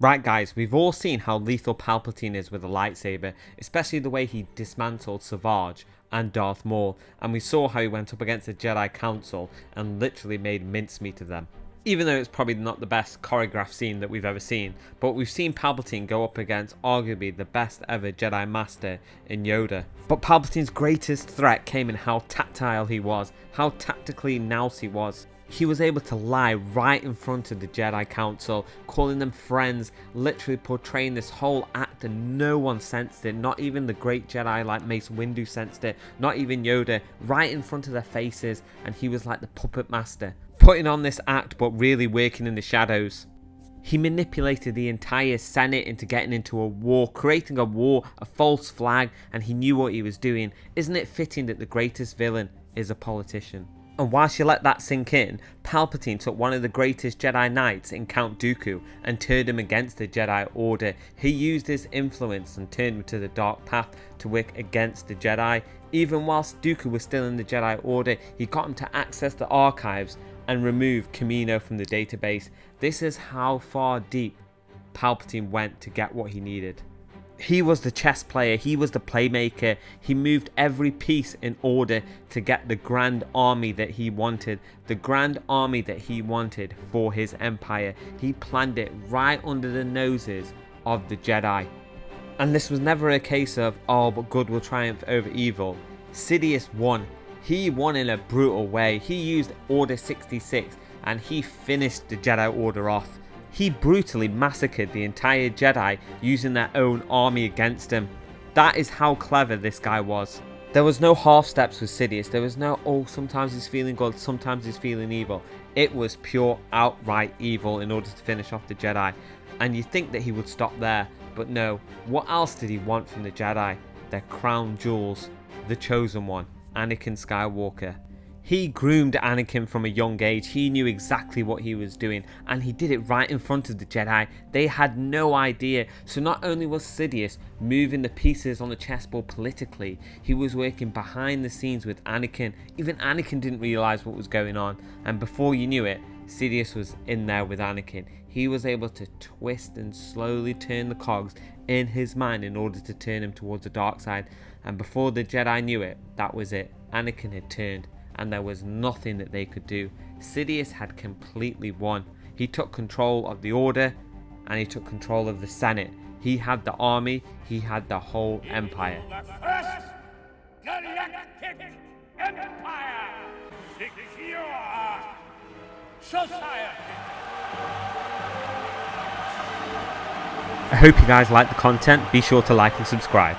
Right guys, we've all seen how lethal Palpatine is with a lightsaber, especially the way he dismantled Savage and Darth Maul, and we saw how he went up against the Jedi Council and literally made mincemeat of them. Even though it's probably not the best choreographed scene that we've ever seen, but we've seen Palpatine go up against arguably the best ever Jedi Master in Yoda. But Palpatine's greatest threat came in how tactile he was, how tactically nous he was. He was able to lie right in front of the Jedi Council, calling them friends, literally portraying this whole act, and no one sensed it. Not even the great Jedi like Mace Windu sensed it, not even Yoda, right in front of their faces, and he was like the puppet master, putting on this act but really working in the shadows. He manipulated the entire Senate into getting into a war, creating a war, a false flag, and he knew what he was doing. Isn't it fitting that the greatest villain is a politician? And whilst you let that sink in, Palpatine took one of the greatest Jedi Knights in Count Dooku and turned him against the Jedi Order. He used his influence and turned him to the dark path to work against the Jedi. Even whilst Dooku was still in the Jedi Order, he got him to access the archives and remove Kamino from the database. This is how far deep Palpatine went to get what he needed. He was the chess player, he was the playmaker, he moved every piece in order to get the grand army that he wanted, the grand army that he wanted for his empire. He planned it right under the noses of the Jedi. And this was never a case of, oh, but good will triumph over evil. Sidious won. He won in a brutal way. He used Order 66 and he finished the Jedi Order off. He brutally massacred the entire Jedi using their own army against him. That is how clever this guy was. There was no half steps with Sidious. There was no, oh, sometimes he's feeling good, sometimes he's feeling evil. It was pure outright evil in order to finish off the Jedi. And you think that he would stop there, but no. What else did he want from the Jedi? Their crown jewels, the chosen one, Anakin Skywalker. He groomed Anakin from a young age. He knew exactly what he was doing, and he did it right in front of the Jedi. They had no idea. So not only was Sidious moving the pieces on the chessboard politically, he was working behind the scenes with Anakin. Even Anakin didn't realize what was going on, and before you knew it, Sidious was in there with Anakin. He was able to twist and slowly turn the cogs in his mind in order to turn him towards the dark side, and before the Jedi knew it, that was it. Anakin had turned, and there was nothing that they could do. Sidious had completely won. He took control of the Order, and he took control of the Senate. He had the army, he had the whole empire. The first galactic empire, secure society. I hope you guys like the content. Be sure to like and subscribe.